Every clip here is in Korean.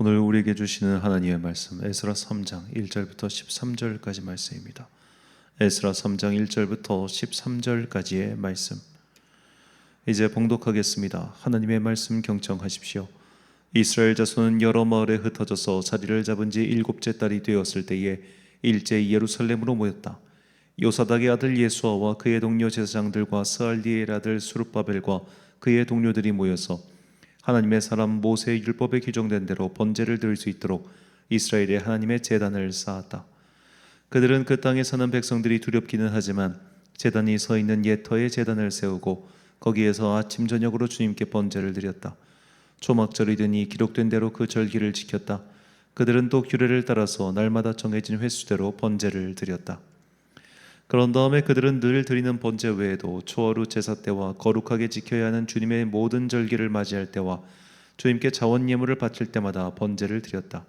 오늘 우리에게 주시는 하나님의 말씀 에스라 3장 1절부터 13절까지 말씀입니다. 에스라 3장 1절부터 13절까지의 말씀 이제 봉독하겠습니다. 하나님의 말씀 경청하십시오. 이스라엘 자손은 여러 마을에 흩어져서 자리를 잡은 지 7째 달이 되었을 때에 일제 예루살렘으로 모였다. 요사닥의 아들 예수아와 그의 동료 제사장들과 스알디엘 아들 스룹바벨과 그의 동료들이 모여서 하나님의 사람 모세의 율법에 규정된 대로 번제를 드릴 수 있도록 이스라엘의 하나님의 제단을 쌓았다. 그들은 그 땅에 사는 백성들이 두렵기는 하지만 제단이 서 있는 옛 터에 제단을 세우고 거기에서 아침 저녁으로 주님께 번제를 드렸다. 초막절이 되니 기록된 대로 그 절기를 지켰다. 그들은 또 규례를 따라서 날마다 정해진 횟수대로 번제를 드렸다. 그런 다음에 그들은 늘 드리는 번제 외에도 초하루 제사 때와 거룩하게 지켜야 하는 주님의 모든 절기를 맞이할 때와 주님께 자원 예물을 바칠 때마다 번제를 드렸다.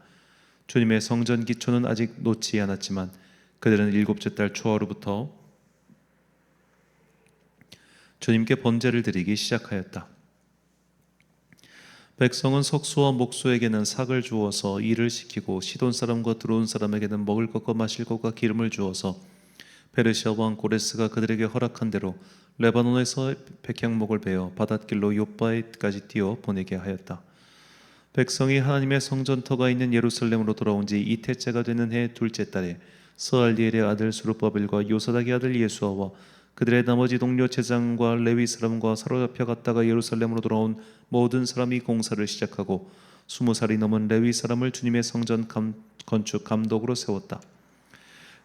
주님의 성전 기초는 아직 놓지 않았지만 그들은 7째 달 초하루부터 주님께 번제를 드리기 시작하였다. 백성은 석수와 목수에게는 삭을 주어서 일을 시키고 시돈 사람과 드로온 사람에게는 먹을 것과 마실 것과 기름을 주어서 페르시아 왕 고레스가 그들에게 허락한 대로 레바논에서 백향목을 베어 바닷길로 욥바에까지 띄워 보내게 하였다. 백성이 하나님의 성전터가 있는 예루살렘으로 돌아온 지 이태째가 되는 해 둘째 달에 스알디엘의 아들 스룹바벨과 요사닥의 아들 예수아와 그들의 나머지 동료 제사장과 레위 사람과 사로잡혀 갔다가 예루살렘으로 돌아온 모든 사람이 공사를 시작하고 20살이 넘은 레위 사람을 주님의 성전 건축 감독으로 세웠다.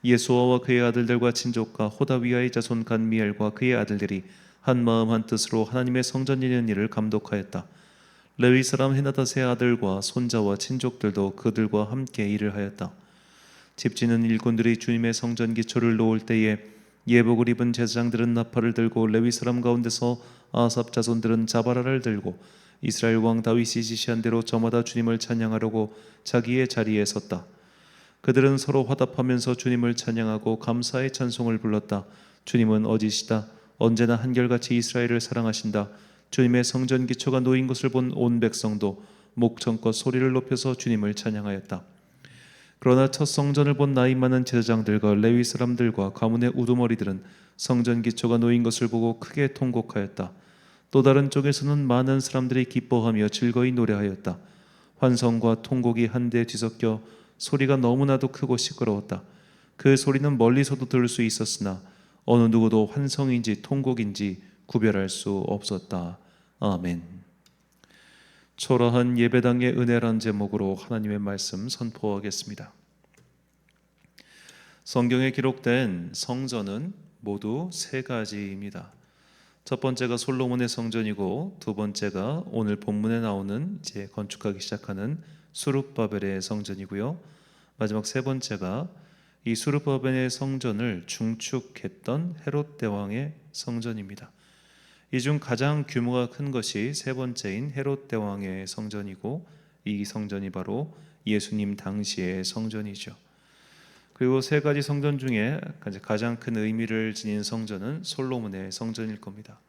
예수아와 그의 아들들과 친족과 호다위아의 자손 간미엘과 그의 아들들이 한 마음 한 뜻으로 하나님의 성전 이는 일을 감독하였다. 레위 사람 헤나닷의 아들과 손자와 친족들도 그들과 함께 일을 하였다. 집지는 일꾼들이 주님의 성전 기초를 놓을 때에 예복을 입은 제사장들은 나팔을 들고 레위 사람 가운데서 아삽 자손들은 자바라를 들고 이스라엘 왕 다윗이 지시한 대로 저마다 주님을 찬양하려고 자기의 자리에 섰다. 그들은 서로 화답하면서 주님을 찬양하고 감사의 찬송을 불렀다. 주님은 어지시다. 언제나 한결같이 이스라엘을 사랑하신다. 주님의 성전 기초가 놓인 것을 본 온 백성도 목청껏 소리를 높여서 주님을 찬양하였다. 그러나 첫 성전을 본 나이 많은 제사장들과 레위 사람들과 가문의 우두머리들은 성전 기초가 놓인 것을 보고 크게 통곡하였다. 또 다른 쪽에서는 많은 사람들이 기뻐하며 즐거이 노래하였다. 환성과 통곡이 한데 뒤섞여 소리가 너무나도 크고 시끄러웠다. 그 소리는 멀리서도 들을 수 있었으나 어느 누구도 환성인지 통곡인지 구별할 수 없었다. 아멘. 초라한 예배당의 은혜란 제목으로 하나님의 말씀 선포하겠습니다. 성경에 기록된 성전은 모두 세 가지입니다. 첫 번째가 솔로몬의 성전이고 두 번째가 오늘 본문에 나오는 이제 건축하기 시작하는 스룹바벨의 성전이고요. 마지막 세 번째가 이 스룹바벨의 성전을 중축했던 헤롯 대왕의 성전입니다. 이 중 가장 규모가 큰 것이 세 번째인 헤롯 대왕의 성전이고 이 성전이 바로 예수님 당시의 성전이죠. 그리고 세 가지 성전 중에 가장 큰 의미를 지닌 성전은 솔로몬의 성전일 겁니다.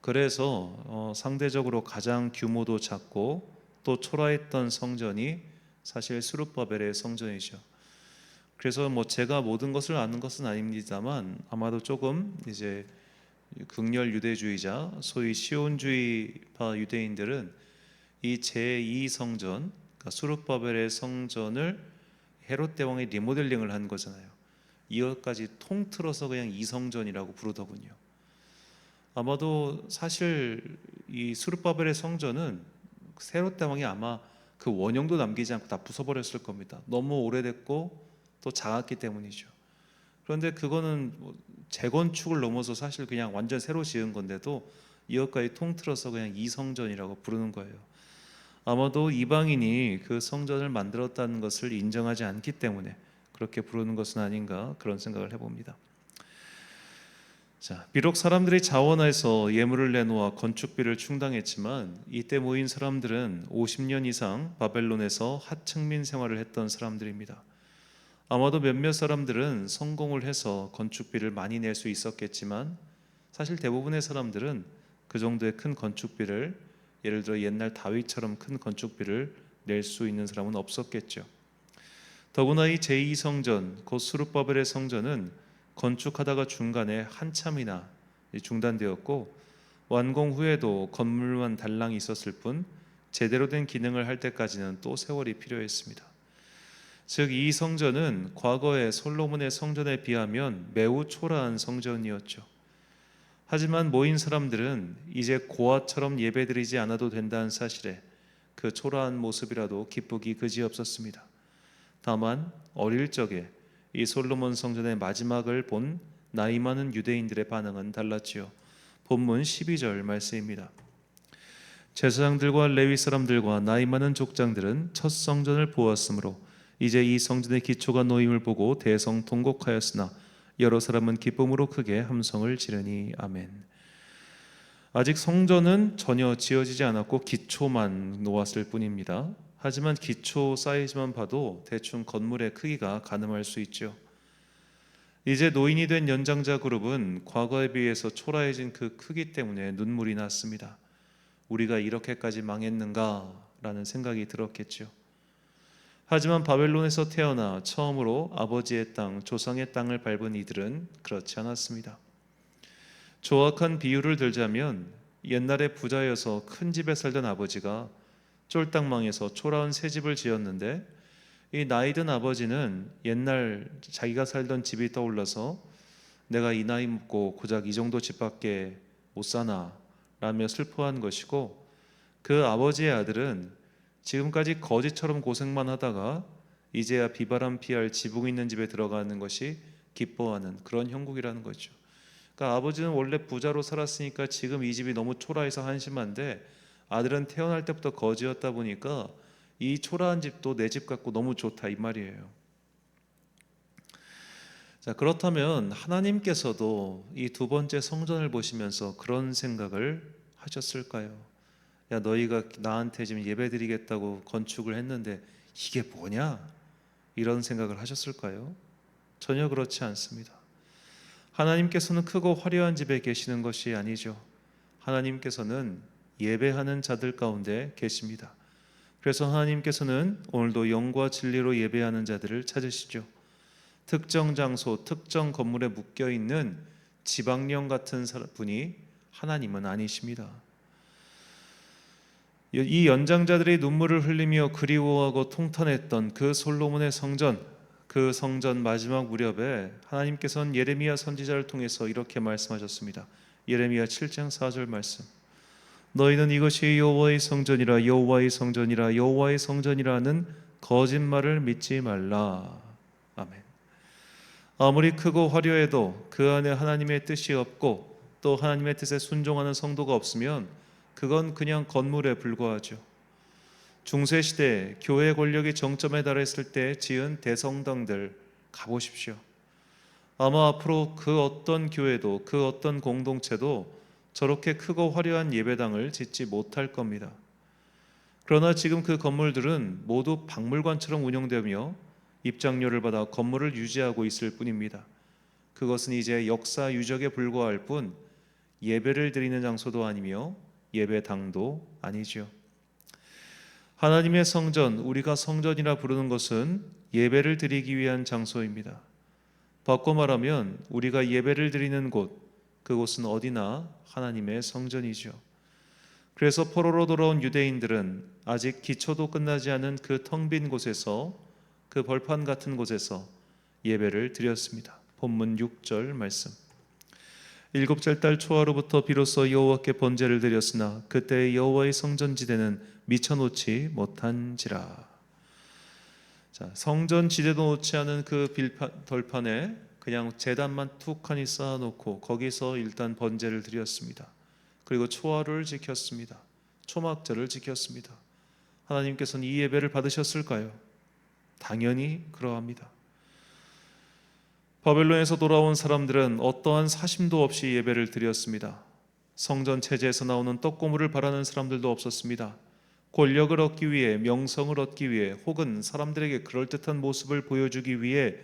그래서 상대적으로 가장 규모도 작고 또 초라했던 성전이 사실 스룹바벨의 성전이죠. 그래서 제가 모든 것을 아는 것은 아닙니다만 아마도 조금 이제 극렬 유대주의자, 소위 시온주의파 유대인들은 이 제2 성전, 그러니까 스룹바벨의 성전을 헤롯 대왕이 리모델링을 한 거잖아요. 이것까지 통틀어서 그냥 이성전이라고 부르더군요. 아마도 사실 이 스룹바벨의 성전은 헤롯 대왕이 아마 그 원형도 남기지 않고 다 부숴버렸을 겁니다. 너무 오래됐고 또 작았기 때문이죠. 그런데 그거는 재건축을 넘어서 사실 그냥 완전 새로 지은 건데도 이것까지 통틀어서 그냥 이성전이라고 부르는 거예요. 아마도 이방인이 그 성전을 만들었다는 것을 인정하지 않기 때문에 그렇게 부르는 것은 아닌가 그런 생각을 해봅니다. 자, 비록 사람들이 자원해서 예물을 내놓아 건축비를 충당했지만 이때 모인 사람들은 50년 이상 바벨론에서 하층민 생활을 했던 사람들입니다. 아마도 몇몇 사람들은 성공을 해서 건축비를 많이 낼 수 있었겠지만 사실 대부분의 사람들은 그 정도의 큰 건축비를 예를 들어 옛날 다윗처럼 큰 건축비를 낼 수 있는 사람은 없었겠죠. 더구나 이 제2성전, 곧 스룹바벨의 성전은 건축하다가 중간에 한참이나 중단되었고 완공 후에도 건물만 달랑 있었을 뿐 제대로 된 기능을 할 때까지는 또 세월이 필요했습니다. 즉 이 성전은 과거의 솔로몬의 성전에 비하면 매우 초라한 성전이었죠. 하지만 모인 사람들은 이제 고아처럼 예배드리지 않아도 된다는 사실에 그 초라한 모습이라도 기쁘기 그지없었습니다. 다만 어릴 적에 이 솔로몬 성전의 마지막을 본 나이 많은 유대인들의 반응은 달랐지요. 본문 12절 말씀입니다. 제사장들과 레위 사람들과 나이 많은 족장들은 첫 성전을 보았으므로 이제 이 성전의 기초가 놓임을 보고 대성통곡하였으나 여러 사람은 기쁨으로 크게 함성을 지르니 아멘. 아직 성전은 전혀 지어지지 않았고 기초만 놓았을 뿐입니다. 하지만 기초 사이즈만 봐도 대충 건물의 크기가 가늠할 수 있죠. 이제 노인이 된 연장자 그룹은 과거에 비해서 초라해진 그 크기 때문에 눈물이 났습니다. 우리가 이렇게까지 망했는가라는 생각이 들었겠죠. 하지만 바벨론에서 태어나 처음으로 아버지의 땅, 조상의 땅을 밟은 이들은 그렇지 않았습니다. 조악한 비유를 들자면 옛날에 부자여서 큰 집에 살던 아버지가 쫄딱 망해서 초라한 새 집을 지었는데 이 나이든 아버지는 옛날 자기가 살던 집이 떠올라서 내가 이 나이 먹고 고작 이 정도 집밖에 못 사나 라며 슬퍼한 것이고, 그 아버지의 아들은 지금까지 거지처럼 고생만 하다가 이제야 비바람 피할 지붕 있는 집에 들어가는 것이 기뻐하는 그런 형국이라는 거죠. 그러니까 아버지는 원래 부자로 살았으니까 지금 이 집이 너무 초라해서 한심한데, 아들은 태어날 때부터 거지였다 보니까 이 초라한 집도 내 집 같고 너무 좋다 이 말이에요. 자, 그렇다면 하나님께서도 이 두 번째 성전을 보시면서 그런 생각을 하셨을까요? 야, 너희가 나한테 지금 예배드리겠다고 건축을 했는데 이게 뭐냐? 이런 생각을 하셨을까요? 전혀 그렇지 않습니다. 하나님께서는 크고 화려한 집에 계시는 것이 아니죠. 하나님께서는 예배하는 자들 가운데 계십니다. 그래서 하나님께서는 오늘도 영과 진리로 예배하는 자들을 찾으시죠. 특정 장소, 특정 건물에 묶여 있는 지방령 같은 분이 하나님은 아니십니다. 이 연장자들이 눈물을 흘리며 그리워하고 통탄했던 그 솔로몬의 성전, 그 성전 마지막 무렵에 하나님께서는 예레미야 선지자를 통해서 이렇게 말씀하셨습니다. 예레미야 7장 4절 말씀. 너희는 이것이 여호와의 성전이라 여호와의 성전이라 여호와의 성전이라는 거짓말을 믿지 말라. 아멘. 아무리 크고 화려해도 그 안에 하나님의 뜻이 없고 또 하나님의 뜻에 순종하는 성도가 없으면 그건 그냥 건물에 불과하죠. 중세시대 교회 권력이 정점에 달했을 때 지은 대성당들 가보십시오. 아마 앞으로 그 어떤 교회도 그 어떤 공동체도 저렇게 크고 화려한 예배당을 짓지 못할 겁니다. 그러나 지금 그 건물들은 모두 박물관처럼 운영되며 입장료를 받아 건물을 유지하고 있을 뿐입니다. 그것은 이제 역사 유적에 불과할 뿐 예배를 드리는 장소도 아니며 예배당도 아니죠. 하나님의 성전, 우리가 성전이라 부르는 것은 예배를 드리기 위한 장소입니다. 바꿔 말하면 우리가 예배를 드리는 곳, 그곳은 어디나 하나님의 성전이죠. 그래서 포로로 돌아온 유대인들은 아직 기초도 끝나지 않은 그 텅 빈 곳에서, 그 벌판 같은 곳에서 예배를 드렸습니다. 본문 6절 말씀. 일곱째 달 초하루부터 비로소 여호와께 번제를 드렸으나 그때 여호와의 성전지대는 미쳐놓지 못한지라. 자, 성전지대도 놓지 않은 그 덜판에 그냥 제단만 툭하니 쌓아놓고 거기서 일단 번제를 드렸습니다. 그리고 초하루를 지켰습니다. 초막절을 지켰습니다. 하나님께서는 이 예배를 받으셨을까요? 당연히 그러합니다. 바벨론에서 돌아온 사람들은 어떠한 사심도 없이 예배를 드렸습니다. 성전 체제에서 나오는 떡고물을 바라는 사람들도 없었습니다. 권력을 얻기 위해, 명성을 얻기 위해, 혹은 사람들에게 그럴듯한 모습을 보여주기 위해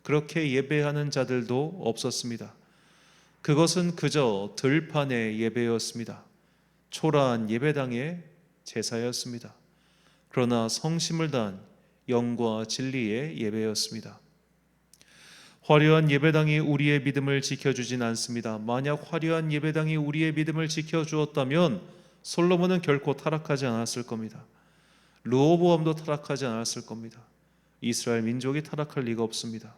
그렇게 예배하는 자들도 없었습니다. 그것은 그저 들판의 예배였습니다. 초라한 예배당의 제사였습니다. 그러나 성심을 다한 영과 진리의 예배였습니다. 화려한 예배당이 우리의 믿음을 지켜주진 않습니다. 만약 화려한 예배당이 우리의 믿음을 지켜주었다면 솔로몬은 결코 타락하지 않았을 겁니다. 르호보암도 타락하지 않았을 겁니다. 이스라엘 민족이 타락할 리가 없습니다.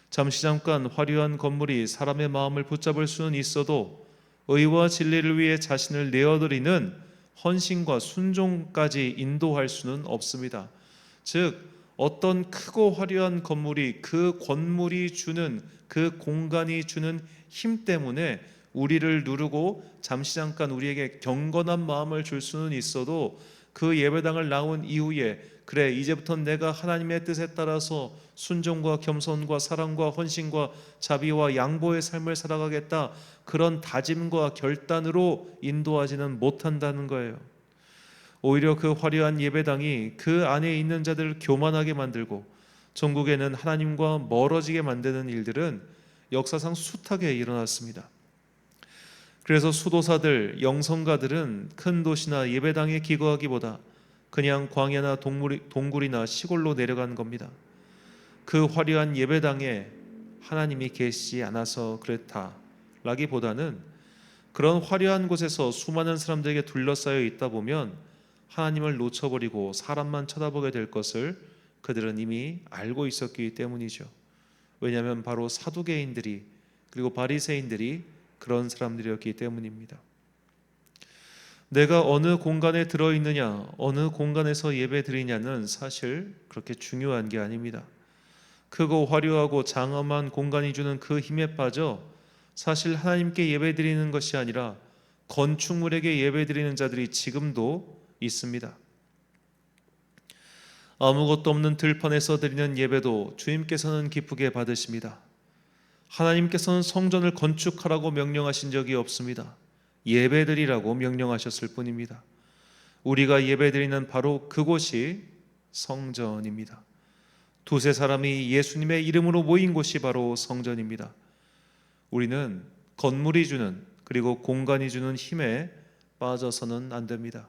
잠시 잠깐 화려한 건물이 사람의 마음을 붙잡을 수는 있어도 의와 진리를 위해 자신을 내어드리는 헌신과 순종까지 인도할 수는 없습니다. 즉 어떤 크고 화려한 건물이 그 건물이 주는 그 공간이 주는 힘 때문에 우리를 누르고 잠시 잠깐 우리에게 경건한 마음을 줄 수는 있어도 그 예배당을 나온 이후에 그래 이제부터 내가 하나님의 뜻에 따라서 순종과 겸손과 사랑과 헌신과 자비와 양보의 삶을 살아가겠다, 그런 다짐과 결단으로 인도하지는 못한다는 거예요. 오히려 그 화려한 예배당이 그 안에 있는 자들을 교만하게 만들고 전국에는 하나님과 멀어지게 만드는 일들은 역사상 숱하게 일어났습니다. 그래서 수도사들, 영성가들은 큰 도시나 예배당에 기거하기보다 그냥 광야나 동굴이나 시골로 내려간 겁니다. 그 화려한 예배당에 하나님이 계시지 않아서 그렇다 라기보다는 그런 화려한 곳에서 수많은 사람들에게 둘러싸여 있다 보면 하나님을 놓쳐버리고 사람만 쳐다보게 될 것을 그들은 이미 알고 있었기 때문이죠. 왜냐하면 바로 사두개인들이 그리고 바리새인들이 그런 사람들이었기 때문입니다. 내가 어느 공간에 들어있느냐, 어느 공간에서 예배 드리냐는 사실 그렇게 중요한 게 아닙니다. 크고 화려하고 장엄한 공간이 주는 그 힘에 빠져 사실 하나님께 예배 드리는 것이 아니라 건축물에게 예배 드리는 자들이 지금도 있습니다. 아무것도 없는 들판에서 드리는 예배도 주님께서는 기쁘게 받으십니다. 하나님께서는 성전을 건축하라고 명령하신 적이 없습니다. 예배드리라고 명령하셨을 뿐입니다. 우리가 예배드리는 바로 그곳이 성전입니다. 두세 사람이 예수님의 이름으로 모인 곳이 바로 성전입니다. 우리는 건물이 주는 그리고 공간이 주는 힘에 빠져서는 안 됩니다.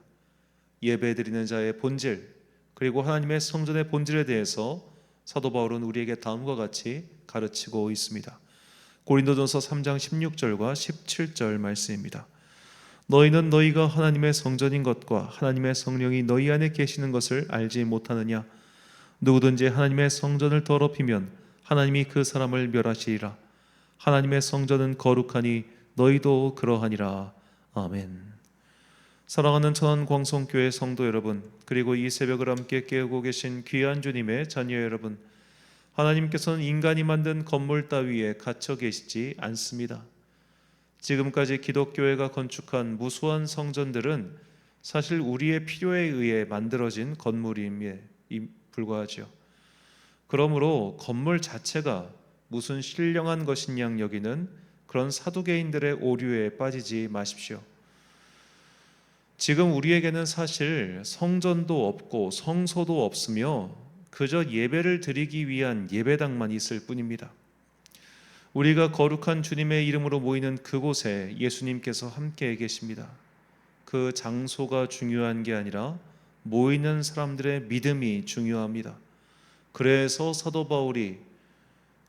예배드리는 자의 본질 그리고 하나님의 성전의 본질에 대해서 사도 바울은 우리에게 다음과 같이 가르치고 있습니다. 고린도전서 3장 16절과 17절 말씀입니다. 너희는 너희가 하나님의 성전인 것과 하나님의 성령이 너희 안에 계시는 것을 알지 못하느냐? 누구든지 하나님의 성전을 더럽히면 하나님이 그 사람을 멸하시리라. 하나님의 성전은 거룩하니 너희도 그러하니라. 아멘. 사랑하는 천안광성교회 성도 여러분, 그리고 이 새벽을 함께 깨우고 계신 귀한 주님의 자녀 여러분, 하나님께서는 인간이 만든 건물 따위에 갇혀 계시지 않습니다. 지금까지 기독교회가 건축한 무수한 성전들은 사실 우리의 필요에 의해 만들어진 건물임에 불과하죠. 그러므로 건물 자체가 무슨 신령한 것인 양 여기는 그런 사두개인들의 오류에 빠지지 마십시오. 지금 우리에게는 사실 성전도 없고 성소도 없으며 그저 예배를 드리기 위한 예배당만 있을 뿐입니다. 우리가 거룩한 주님의 이름으로 모이는 그곳에 예수님께서 함께 계십니다. 그 장소가 중요한 게 아니라 모이는 사람들의 믿음이 중요합니다. 그래서 사도 바울이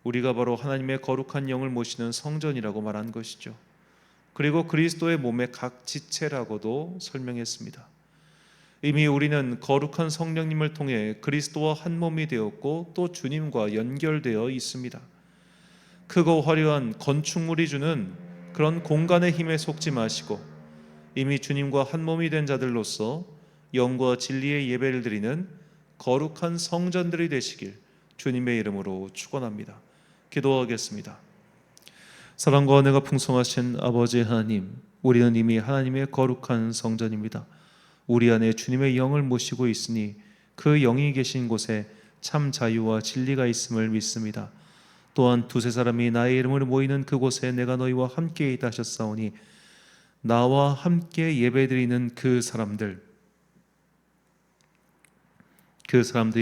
우리가 바로 하나님의 거룩한 영을 모시는 성전이라고 말한 것이죠. 그리고 그리스도의 몸의 각 지체라고도 설명했습니다. 이미 우리는 거룩한 성령님을 통해 그리스도와 한 몸이 되었고 또 주님과 연결되어 있습니다. 크고 화려한 건축물이 주는 그런 공간의 힘에 속지 마시고 이미 주님과 한 몸이 된 자들로서 영과 진리의 예배를 드리는 거룩한 성전들이 되시길 주님의 이름으로 축원합니다. 기도하겠습니다. 사랑과 은혜가 풍성하신 아버지 하나님, 우리는 이미 하나님의 거룩한 성전입니다. 우리 안에 주님의 영을 모시고 있으니 그 영이 계신 곳에 참 자유와 진리가 있음을 믿습니다. 또한 두세 사람이 나의 이름으로 모이는 그곳에 내가 너희와 함께 있다 하셨사오니 나와 함께 예배드리는 그 사람들이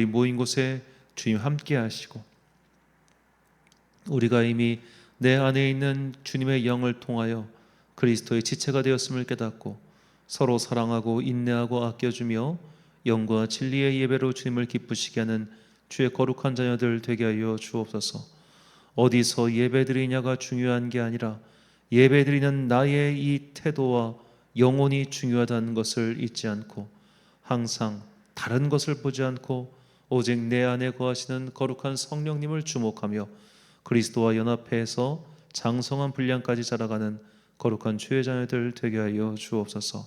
모인 곳에 주님 함께 하시고 우리가 이미 내 안에 있는 주님의 영을 통하여 그리스도의 지체가 되었음을 깨닫고 서로 사랑하고 인내하고 아껴주며 영과 진리의 예배로 주님을 기쁘시게 하는 주의 거룩한 자녀들 되게 하여 주옵소서. 어디서 예배드리냐가 중요한 게 아니라 예배드리는 나의 이 태도와 영혼이 중요하다는 것을 잊지 않고 항상 다른 것을 보지 않고 오직 내 안에 거하시는 거룩한 성령님을 주목하며 그리스도와 연합해서 장성한 분량까지 자라가는 거룩한 주의 자녀들 되게 하여 주옵소서.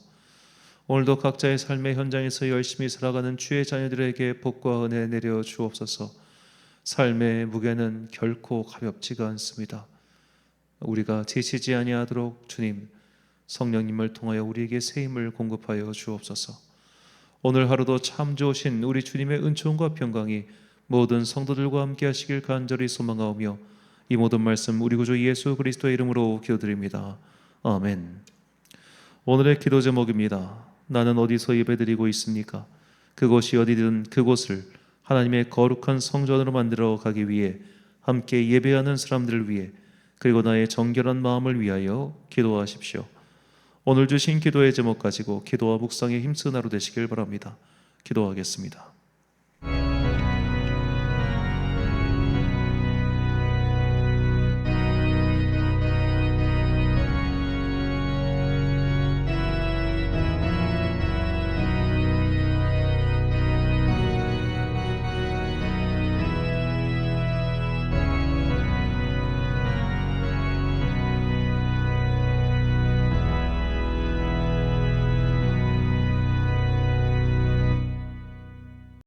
오늘도 각자의 삶의 현장에서 열심히 살아가는 주의 자녀들에게 복과 은혜 내려 주옵소서. 삶의 무게는 결코 가볍지가 않습니다. 우리가 지치지 아니하도록 주님 성령님을 통하여 우리에게 새 힘을 공급하여 주옵소서. 오늘 하루도 참 좋으신 우리 주님의 은총과 평강이 모든 성도들과 함께 하시길 간절히 소망하오며 이 모든 말씀 우리 구주 예수 그리스도의 이름으로 기도드립니다. 아멘. 오늘의 기도 제목입니다. 나는 어디서 예배드리고 있습니까? 그곳이 어디든 그곳을 하나님의 거룩한 성전으로 만들어 가기 위해 함께 예배하는 사람들을 위해 그리고 나의 정결한 마음을 위하여 기도하십시오. 오늘 주신 기도의 제목 가지고 기도와 묵상에 힘쓰는 하루 되시길 바랍니다. 기도하겠습니다.